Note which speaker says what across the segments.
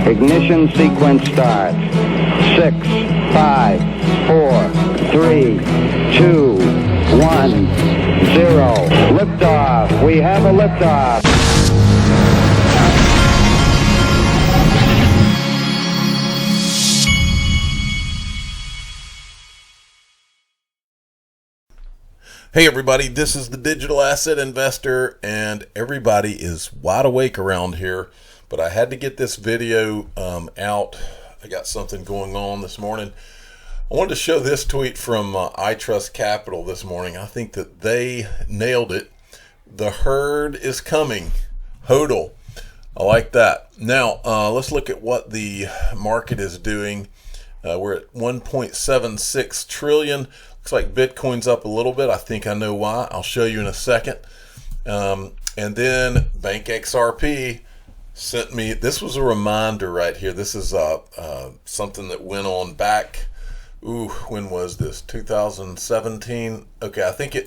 Speaker 1: Ignition sequence starts. 6, 5, 4, 3, 2, 1, 0. Liftoff. We have a liftoff.
Speaker 2: Hey everybody, this is the Digital Asset Investor, and everybody is wide awake around here, but I had to get this video out. I got something going on this morning. I wanted to show this tweet from iTrustCapital this morning. I think that they nailed it. The herd is coming. HODL. I like that. Now, let's look at what the market is doing. We're at 1.76 trillion. Looks like Bitcoin's up a little bit. I think I know why. I'll show you in a second. And then Bank XRP sent me, this was a reminder right here. This is something that went on back, when was this? 2017? Okay, I think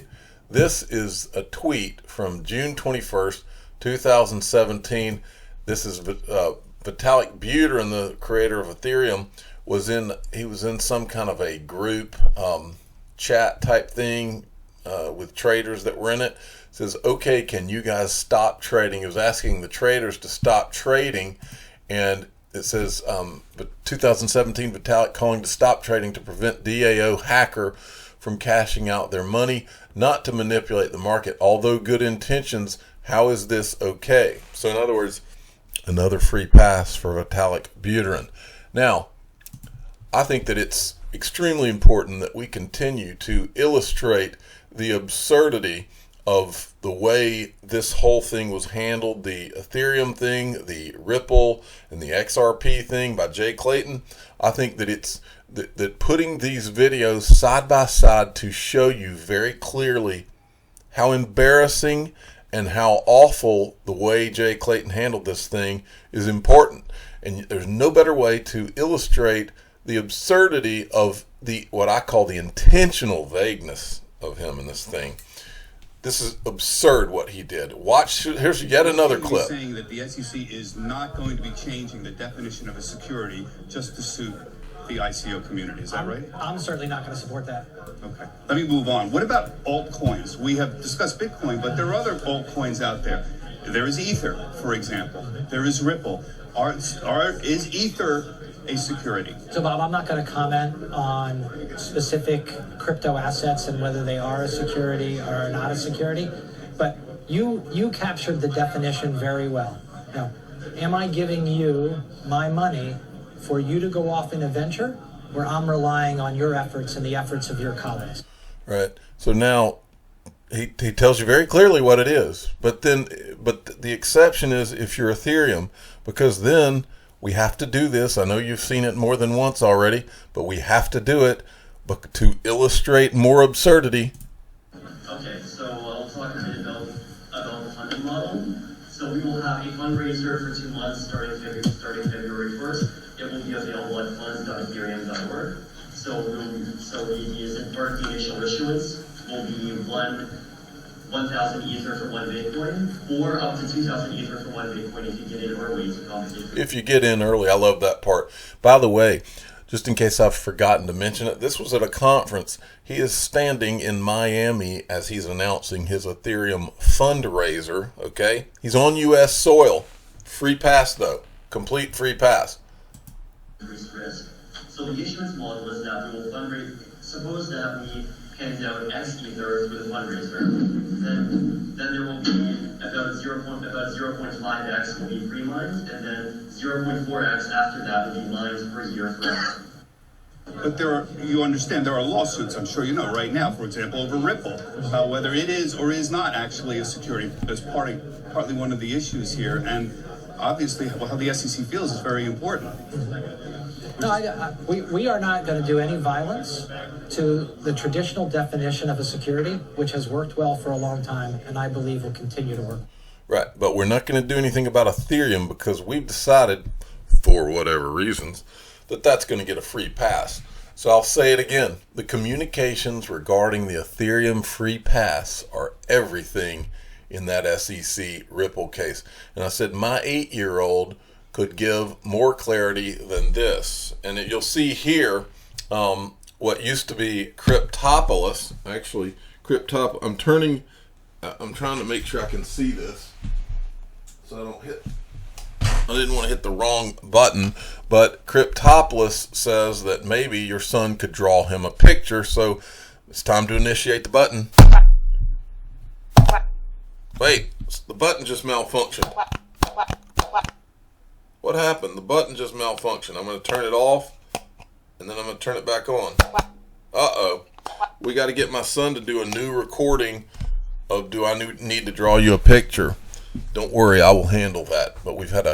Speaker 2: this is a tweet from June 21st, 2017. This is Vitalik Buterin, the creator of Ethereum, he was in some kind of a group chat type thing with traders that were in it. It says, okay, can you guys stop trading? It was asking the traders to stop trading, and it says 2017 Vitalik calling to stop trading to prevent DAO hacker from cashing out their money, not to manipulate the market. Although good intentions, how is this okay? So in other words, another free pass for Vitalik Buterin. Now, I think that it's extremely important that we continue to illustrate the absurdity of the way this whole thing was handled, the Ethereum thing, the Ripple, and the XRP thing by Jay Clayton. I think that it's that putting these videos side by side to show you very clearly how embarrassing and how awful the way Jay Clayton handled this thing is important. And there's no better way to illustrate the absurdity of what I call the intentional vagueness of him in this thing. This is absurd what he did. Watch, here's yet another clip.
Speaker 3: Saying that the SEC is not going to be changing the definition of a security just to suit the ICO community. Is that right?
Speaker 4: I'm certainly not going to support that.
Speaker 3: Okay. Let me move on. What about altcoins? We have discussed Bitcoin, but there are other altcoins out there. There is Ether, for example. There is Ripple. Is Ether a security?
Speaker 4: So, Bob, I'm not going to comment on specific crypto assets and whether they are a security or not a security, but you captured the definition very well. Now, am I giving you my money for you to go off in a venture, or I'm relying on your efforts and the efforts of your colleagues?
Speaker 2: Right. So now he tells you very clearly what it is, but the exception is if you're Ethereum, because then we have to do this. I know you've seen it more than once already, but we have to do it to illustrate more absurdity.
Speaker 5: Okay, so I'll talk a bit about the funding model. So we will have a fundraiser for 2 months starting February 1st. It will be available at funds.ethereum.org. So the initial issuance will be 1,000 Ether for 1 Bitcoin, or up to 2,000 Ether for 1 Bitcoin if you get in early to compensate.
Speaker 2: If you get in early, I love that part. By the way, just in case I've forgotten to mention it, this was at a conference. He is standing in Miami as he's announcing his Ethereum fundraiser, okay? He's on U.S. soil. Free pass, though. Complete free pass.
Speaker 5: Increased risk. So the issuance model is that we will fundraise. Suppose that we hand out X Ether for the fundraiser, then there will be about 0.5x will be pre-mined, and then 0.4x after that will be mined per year forever.
Speaker 3: But you understand there are lawsuits, I'm sure you know, right now, for example, over Ripple, about whether it is or is not actually a security. That's partly one of the issues here, and obviously how the SEC feels is very important.
Speaker 4: No, we are not going to do any violence to the traditional definition of a security, which has worked well for a long time, and I believe will continue to work.
Speaker 2: Right, but we're not going to do anything about Ethereum because we've decided, for whatever reasons, that that's going to get a free pass. So I'll say it again. The communications regarding the Ethereum free pass are everything in that SEC Ripple case. And I said my 8-year-old could give more clarity than this. And you'll see here what used to be Cryptopolis. Actually, I'm trying to make sure I can see this so I didn't want to hit the wrong button, but Cryptopolis says that maybe your son could draw him a picture, so it's time to initiate the button. Wait, the button just malfunctioned. What happened? The button just malfunctioned. I'm going to turn it off, and then I'm going to turn it back on. Uh-oh. We got to get my son to do a new recording of do I need to draw you a picture. Don't worry, I will handle that. But we've had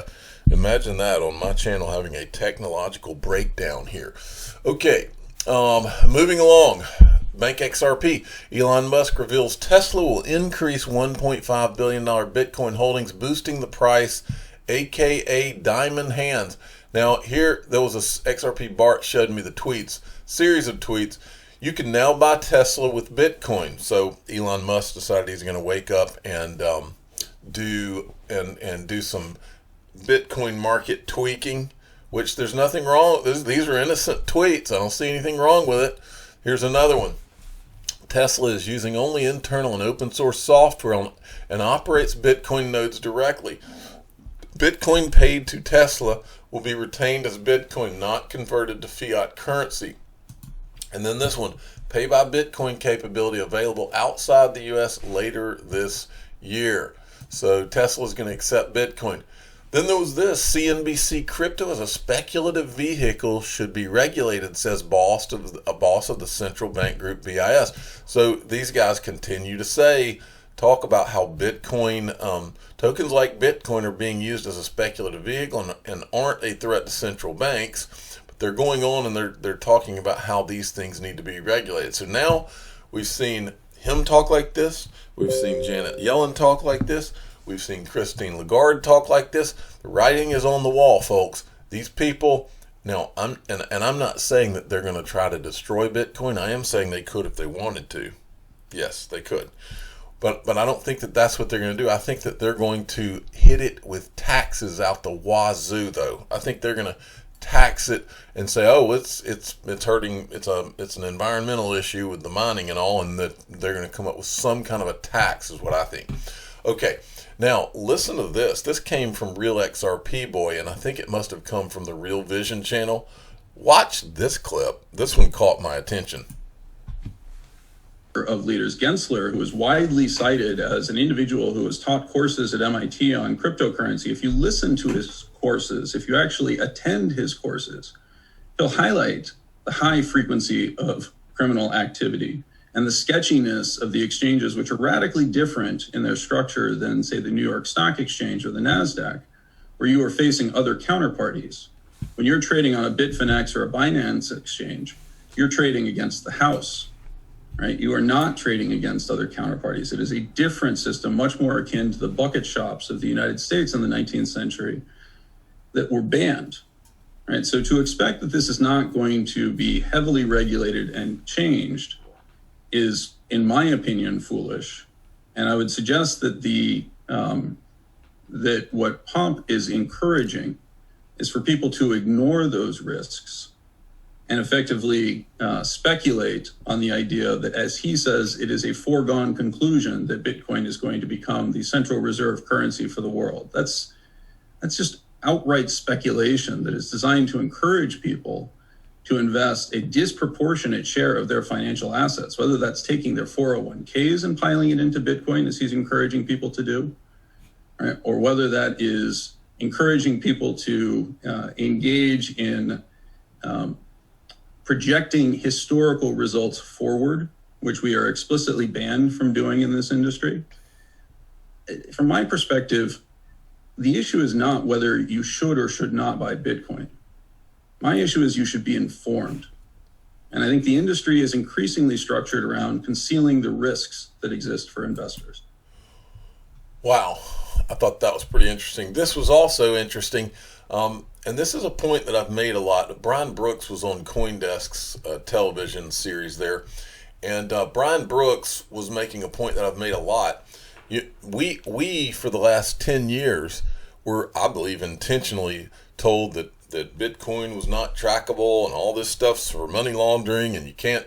Speaker 2: imagine that on my channel, having a technological breakdown here. Okay, moving along. Bank XRP. Elon Musk reveals Tesla will increase $1.5 billion Bitcoin holdings, boosting the price, aka diamond hands. Now here, there was a XRP Bart showed me the tweets, series of tweets. You can now buy Tesla with Bitcoin. So Elon Musk decided he's going to wake up and do some Bitcoin market tweaking, which there's nothing wrong. These are innocent tweets. I don't see anything wrong with it. Here's another one. Tesla is using only internal and open source software and operates Bitcoin nodes directly. Bitcoin paid to Tesla will be retained as Bitcoin, not converted to fiat currency. And then this one, pay by Bitcoin capability available outside the US later this year. So Tesla is going to accept Bitcoin. Then there was this, CNBC Crypto as a speculative vehicle should be regulated, says a boss of the central bank group BIS. So these guys continue to talk about how Bitcoin, tokens like Bitcoin are being used as a speculative vehicle and aren't a threat to central banks. But they're going on and they're talking about how these things need to be regulated. So now we've seen him talk like this. We've seen Janet Yellen talk like this. We've seen Christine Lagarde talk like this. The writing is on the wall, folks. These people, now, I'm not saying that they're going to try to destroy Bitcoin. I am saying they could if they wanted to. Yes, they could. But I don't think that that's what they're going to do. I think that they're going to hit it with taxes out the wazoo, though. I think they're going to tax it and say, oh, it's hurting. It's an environmental issue with the mining and all, and that they're going to come up with some kind of a tax, is what I think. Okay. Now, listen to this. This came from Real XRP Boy, and I think it must have come from the Real Vision channel. Watch this clip. This one caught my attention.
Speaker 6: Of leaders, Gensler, who is widely cited as an individual who has taught courses at MIT on cryptocurrency. If you listen to his courses, if you actually attend his courses, he'll highlight the high frequency of criminal activity and the sketchiness of the exchanges, which are radically different in their structure than, say, the New York Stock Exchange or the NASDAQ, where you are facing other counterparties. When you're trading on a Bitfinex or a Binance exchange, you're trading against the house, right? You are not trading against other counterparties. It is a different system, much more akin to the bucket shops of the United States in the 19th century that were banned, right? So to expect that this is not going to be heavily regulated and changed is, in my opinion, foolish. And I would suggest that that what Pomp is encouraging is for people to ignore those risks and effectively speculate on the idea that, as he says, it is a foregone conclusion that Bitcoin is going to become the central reserve currency for the world. That's just outright speculation that is designed to encourage people to invest a disproportionate share of their financial assets, whether that's taking their 401ks and piling it into Bitcoin, as he's encouraging people to do, right? Or whether that is encouraging people to engage in projecting historical results forward, which we are explicitly banned from doing in this industry. From my perspective, the issue is not whether you should or should not buy Bitcoin. My issue is you should be informed. And I think the industry is increasingly structured around concealing the risks that exist for investors.
Speaker 2: Wow. I thought that was pretty interesting. This was also interesting. And this is a point that I've made a lot. Brian Brooks was on CoinDesk's television series there. And Brian Brooks was making a point that I've made a lot. We for the last 10 years, were, I believe, intentionally told that Bitcoin was not trackable and all this stuff's for money laundering and you can't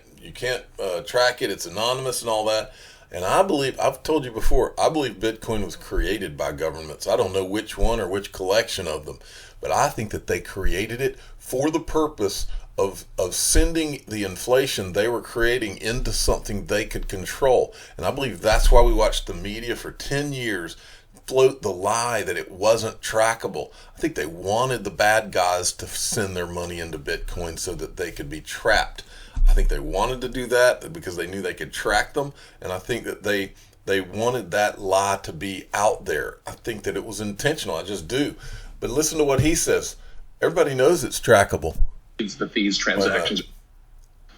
Speaker 2: track it, it's anonymous and all that. And I believe, I've told you before, I believe Bitcoin was created by governments. I don't know which one or which collection of them, but I think that they created it for the purpose of sending the inflation they were creating into something they could control. And I believe that's why we watched the media for 10 years float the lie that it wasn't trackable. I think they wanted the bad guys to send their money into Bitcoin so that they could be trapped. I think they wanted to do that because they knew they could track them, and I think that they wanted that lie to be out there. I think that it was intentional. I just do. But listen to what he says. Everybody knows it's trackable.
Speaker 7: The fees transactions.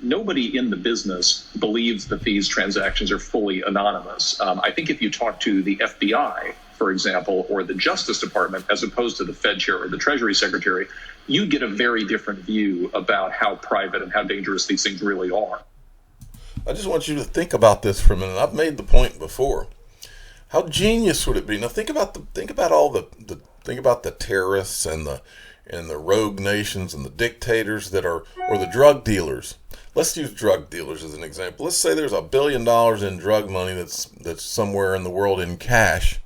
Speaker 7: Nobody in the business believes the fees transactions are fully anonymous. I think if you talk to the FBI, for example, or the Justice Department, as opposed to the Fed chair or the Treasury Secretary, you get a very different view about how private and how dangerous these things really are.
Speaker 2: I just want you to think about this for a minute. I've made the point before. How genius would it be? Now think about the terrorists and the rogue nations and the dictators that are, or the drug dealers. Let's use drug dealers as an example. Let's say there's $1 billion in drug money that's somewhere in the world in cash.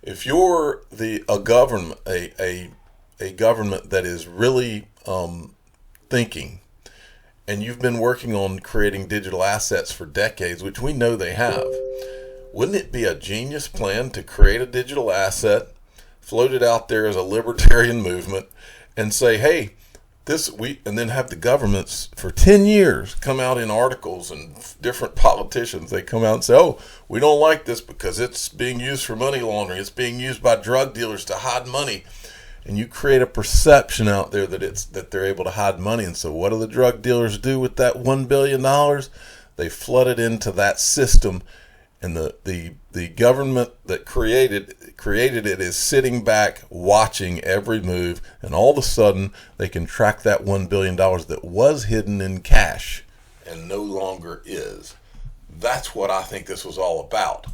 Speaker 2: If you're a government that is really thinking, and you've been working on creating digital assets for decades, which we know they have, wouldn't it be a genius plan to create a digital asset, float it out there as a libertarian movement, and say, hey, and then have the governments for 10 years come out in articles, and different politicians, they come out and say, oh, we don't like this because it's being used for money laundering, it's being used by drug dealers to hide money. And you create a perception out there that they're able to hide money. And so what do the drug dealers do with that $1 billion? They flood it into that system, and the government that created it is sitting back watching every move, and all of a sudden they can track that $1 billion that was hidden in cash and no longer is. That's what I think this was all about.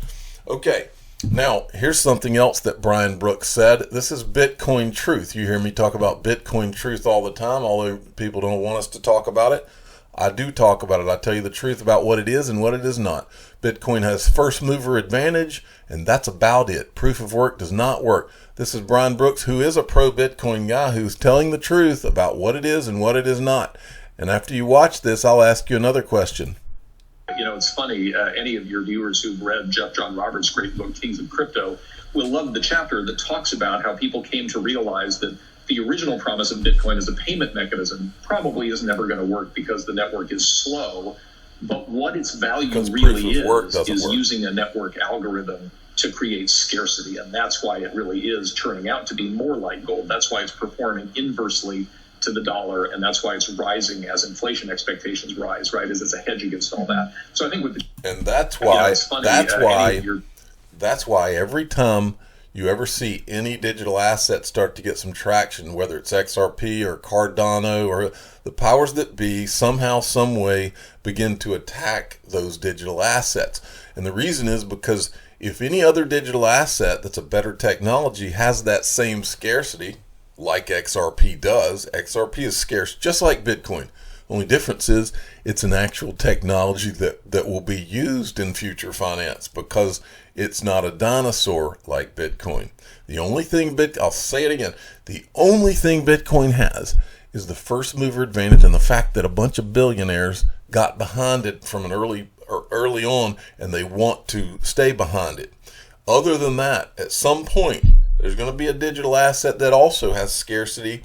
Speaker 2: Okay, now here's something else that Brian Brooks said. This is Bitcoin truth. You hear me talk about Bitcoin truth all the time, although people don't want us to talk about it. I do talk about it. I tell you the truth about what it is and what it is not. Bitcoin has first mover advantage, and that's about it. Proof of work does not work. This is Brian Brooks, who is a pro-Bitcoin guy, who's telling the truth about what it is and what it is not. And after you watch this, I'll ask you another question.
Speaker 7: You know, it's funny, any of your viewers who've read Jeff John Roberts' great book, Kings of Crypto, will love the chapter that talks about how people came to realize that the original promise of Bitcoin as a payment mechanism probably is never going to work because the network is slow. But what its value really is using a network algorithm to create scarcity. And that's why it really is turning out to be more like gold. That's why it's performing inversely to the dollar. And that's why it's rising as inflation expectations rise, right? As it's a hedge against all that. So I think
Speaker 2: that's why every time you ever see any digital asset start to get some traction, whether it's XRP or Cardano or the powers that be, somehow, some way begin to attack those digital assets. And the reason is because if any other digital asset that's a better technology has that same scarcity, like XRP does, XRP is scarce just like Bitcoin. Only difference is it's an actual technology that will be used in future finance because it's not a dinosaur like Bitcoin. The only thing I'll say it again, the only thing Bitcoin has is the first mover advantage and the fact that a bunch of billionaires got behind it from an early on, and they want to stay behind it. Other than that, at some point, there's going to be a digital asset that also has scarcity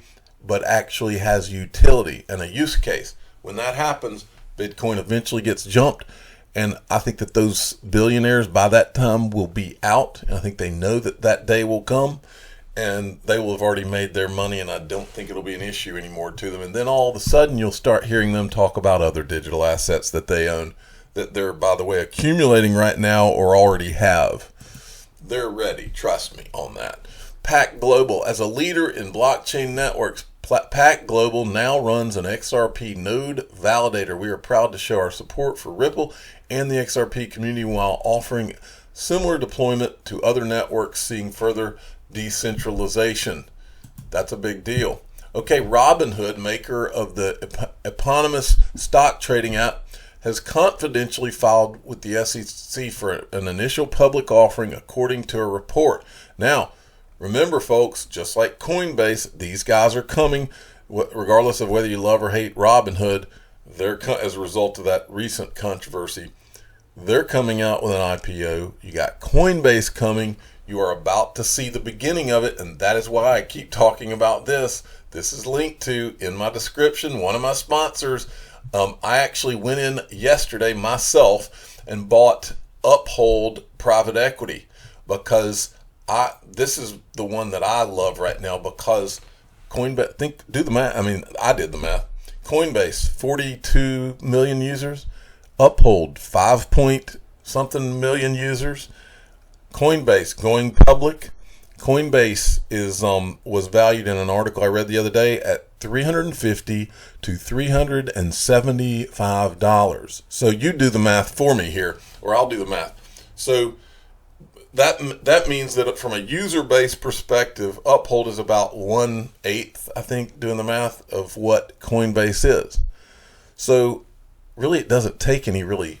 Speaker 2: but actually has utility and a use case. When that happens, Bitcoin eventually gets jumped, and I think that those billionaires by that time will be out, and I think they know that that day will come, and they will have already made their money, and I don't think it'll be an issue anymore to them. And then all of a sudden you'll start hearing them talk about other digital assets that they own, that they're, by the way, accumulating right now or already have. They're ready, trust me on that. Pack Global, as a leader in blockchain networks, Pack Global now runs an XRP node validator. We are proud to show our support for Ripple and the XRP community while offering similar deployment to other networks seeing further decentralization. That's a big deal. Okay, Robinhood, maker of the eponymous stock trading app, has confidentially filed with the SEC for an initial public offering, according to a report. Now, remember, folks, just like Coinbase, these guys are coming, regardless of whether you love or hate Robinhood. They're, as a result of that recent controversy, they're coming out with an IPO. You got Coinbase coming. You are about to see the beginning of it, and that is why I keep talking about this. This is linked to in my description, one of my sponsors. I actually went in yesterday myself and bought Uphold Private Equity, because this is the one that I love right now, because Coinbase, do the math. I mean, I did the math. Coinbase, 42 million users. Uphold, 5 point something million users. Coinbase going public. Coinbase is was valued in an article I read the other day at $350 to $375. So you do the math for me here, or I'll do the math. So that means that from a user base perspective, Uphold is about 1/8, I think, doing the math of what Coinbase is. So really, it doesn't take any really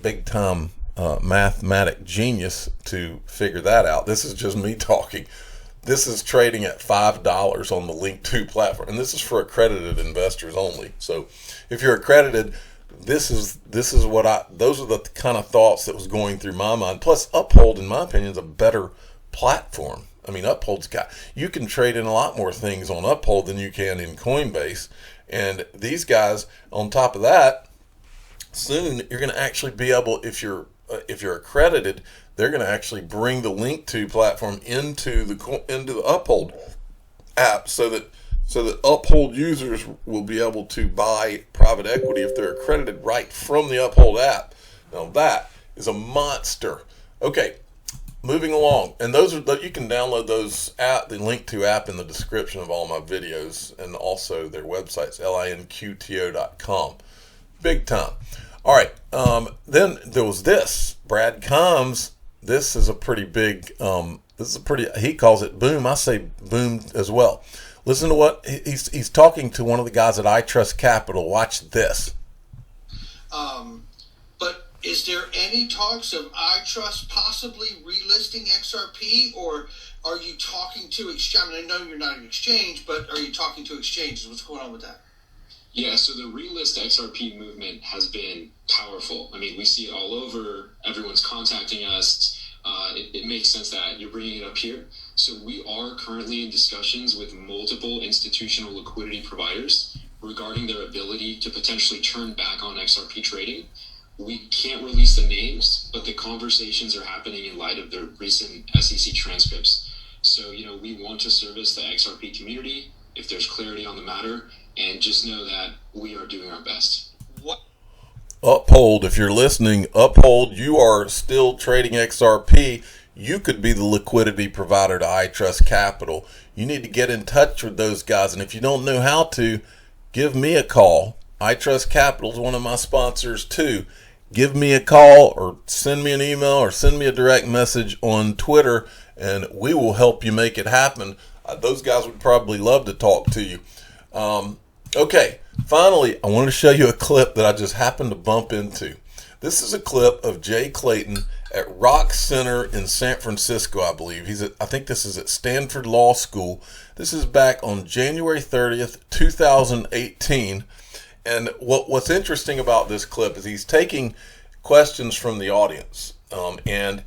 Speaker 2: big time mathematic genius to figure that out. This is just me talking. This is trading at $5 on the Link2 platform, and this is for accredited investors only. So if you're accredited, this is what those are the kind of thoughts that was going through my mind. Plus, Uphold, in my opinion, is a better platform. I mean, you can trade in a lot more things on Uphold than you can in Coinbase, and these guys, on top of that, soon you're going to actually be able, if you're accredited, they're going to actually bring the Link2 platform into the Uphold app, so that Uphold users will be able to buy private equity if they're accredited right from the Uphold app. Now that is a monster. Okay, moving along, and you can download those the Link2 app in the description of all my videos, and also their websites, linqto.com. Big time. All right, then there was this. Brad Combs, this is a pretty big, he calls it boom. I say boom as well. Listen to what he's talking to one of the guys at iTrustCapital. Watch this.
Speaker 8: But is there any talks of iTrust possibly relisting XRP, or are you talking to exchange? I mean, I know you're not an exchange, but are you talking to exchanges? What's going on with that?
Speaker 9: Yeah, so the relist XRP movement has been powerful. I mean, we see it all over. Everyone's contacting us. It makes sense that you're bringing it up here. So we are currently in discussions with multiple institutional liquidity providers regarding their ability to potentially turn back on XRP trading. We can't release the names, but the conversations are happening in light of the recent SEC transcripts. So, we want to service the XRP community if there's clarity on the matter, and just know that we are doing our best.
Speaker 8: What?
Speaker 2: Uphold, if you're listening, Uphold, you are still trading XRP. You could be the liquidity provider to iTrustCapital. You need to get in touch with those guys, and if you don't know how to, give me a call. iTrustCapital is one of my sponsors too. Give me a call, or send me an email, or send me a direct message on Twitter, and we will help you make it happen. Those guys would probably love to talk to you. Okay, finally, I wanted to show you a clip that I just happened to bump into. This is a clip of Jay Clayton at Rock Center in San Francisco, I believe. I think this is at Stanford Law School. This is back on January 30th, 2018. And what's interesting about this clip is he's taking questions from the audience. And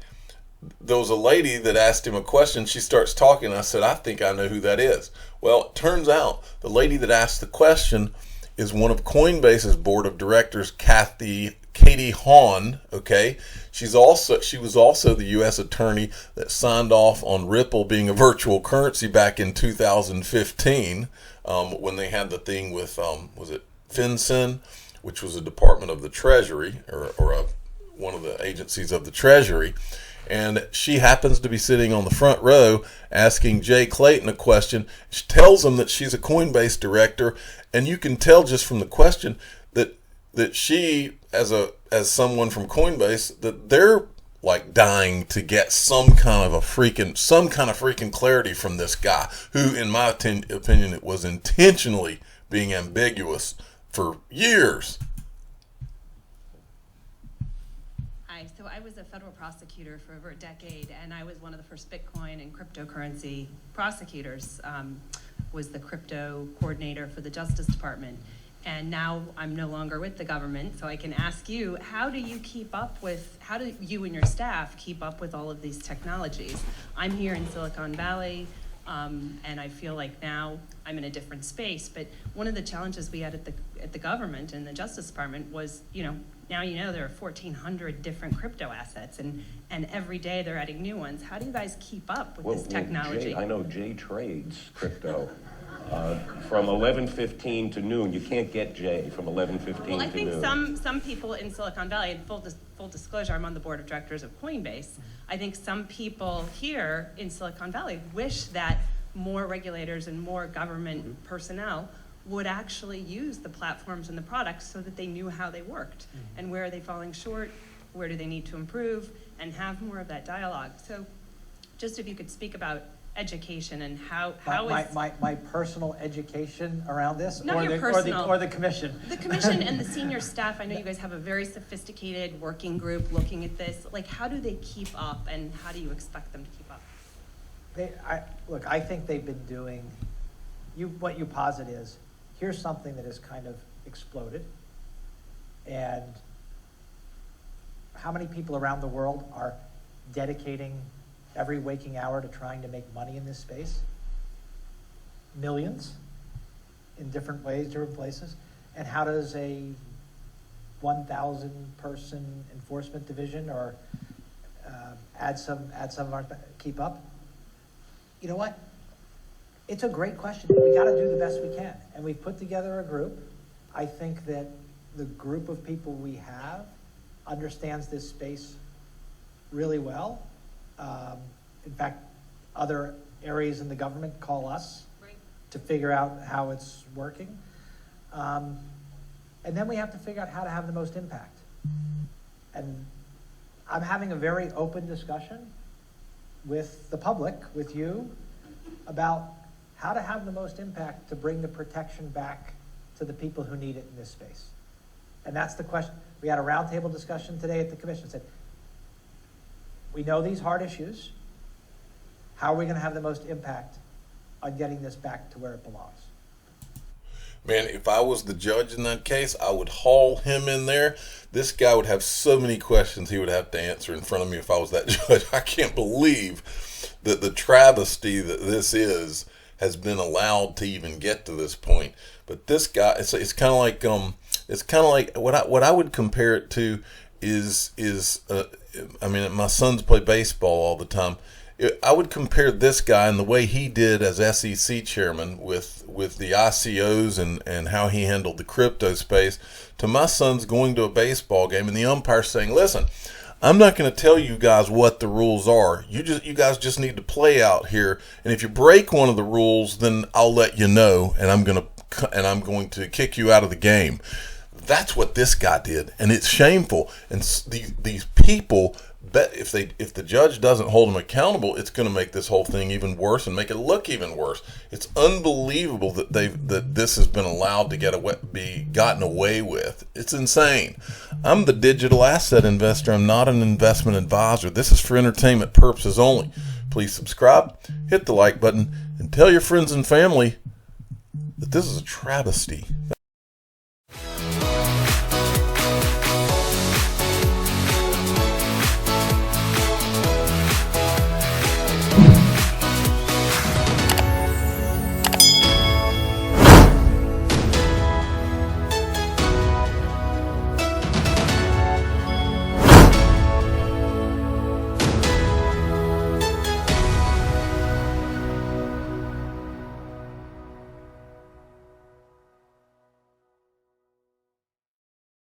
Speaker 2: there was a lady that asked him a question. She starts talking. I said, I think I know who that is. Well, it turns out the lady that asked the question is one of Coinbase's board of directors, Katie Haun. Okay, she was also the U.S. attorney that signed off on Ripple being a virtual currency back in 2015, when they had the thing with was it FinCEN, which was a department of the Treasury, or one of the agencies of the Treasury. And she happens to be sitting on the front row asking Jay Clayton a question. She tells him that she's a Coinbase director, and you can tell just from the question that she, as someone from Coinbase, that they're like dying to get some kind of freaking clarity from this guy who, in my opinion, it was intentionally being ambiguous for years.
Speaker 10: Hi, so I was a federal prosecutor for over a decade, and I was one of the first Bitcoin and cryptocurrency prosecutors, was the crypto coordinator for the Justice Department. And now I'm no longer with the government, so I can ask you, how do you and your staff keep up with all of these technologies? I'm here in Silicon Valley, and I feel like now I'm in a different space, but one of the challenges we had at the government and the Justice Department was, now there are 1,400 different crypto assets, and every day they're adding new ones. How do you guys keep up with this technology?
Speaker 11: I know Jay trades crypto. From 11:15 to noon. You can't get Jay from 11:15 to noon.
Speaker 10: Well, I think some people in Silicon Valley, and full disclosure, I'm on the board of directors of Coinbase. I think some people here in Silicon Valley wish that more regulators and more government personnel would actually use the platforms and the products so that they knew how they worked and where are they falling short, where do they need to improve, and have more of that dialogue. So just if you could speak about education and how
Speaker 12: my personal education around this,
Speaker 10: Not your personal.
Speaker 12: or the commission.
Speaker 10: The commission and the senior staff, I know you guys have a very sophisticated working group looking at this. Like, how do they keep up, and how do you expect them to keep up?
Speaker 12: I think they've been doing, what you posit is, here's something that has kind of exploded, and how many people around the world are dedicating every waking hour to trying to make money in this space? Millions, in different ways, different places. And how does a 1,000 person enforcement division or add some of our keep up? You know what? It's a great question. We got to do the best we can. And we've put together a group. I think that the group of people we have understands this space really well. In fact, other areas in the government call us to figure out how it's working. And then we have to figure out how to have the most impact. And I'm having a very open discussion with the public, with you, about how to have the most impact to bring the protection back to the people who need it in this space. And that's the question. We had a roundtable discussion today at the commission. Said, we know these hard issues. How are we going to have the most impact on getting this back to where it belongs?
Speaker 2: Man, if I was the judge in that case, I would haul him in there. This guy would have so many questions he would have to answer in front of me if I was that judge. I can't believe that the travesty that this has been allowed to even get to this point. But this guy, it's kind of like what I would compare it to is I mean, my sons play baseball all the time. I would compare this guy and the way he did as SEC chairman with the ICOs and how he handled the crypto space to my sons going to a baseball game and the umpire saying, listen, I'm not going to tell you guys what the rules are. You guys just need to play out here. And if you break one of the rules, then I'll let you know, and I'm going to kick you out of the game. That's what this guy did, and it's shameful. And these people, bet if the judge doesn't hold them accountable, it's going to make this whole thing even worse and make it look even worse. It's unbelievable that this has been allowed to be gotten away with. It's insane. I'm the digital asset investor. I'm not an investment advisor. This is for entertainment purposes only. Please subscribe, hit the like button, and tell your friends and family that this is a travesty.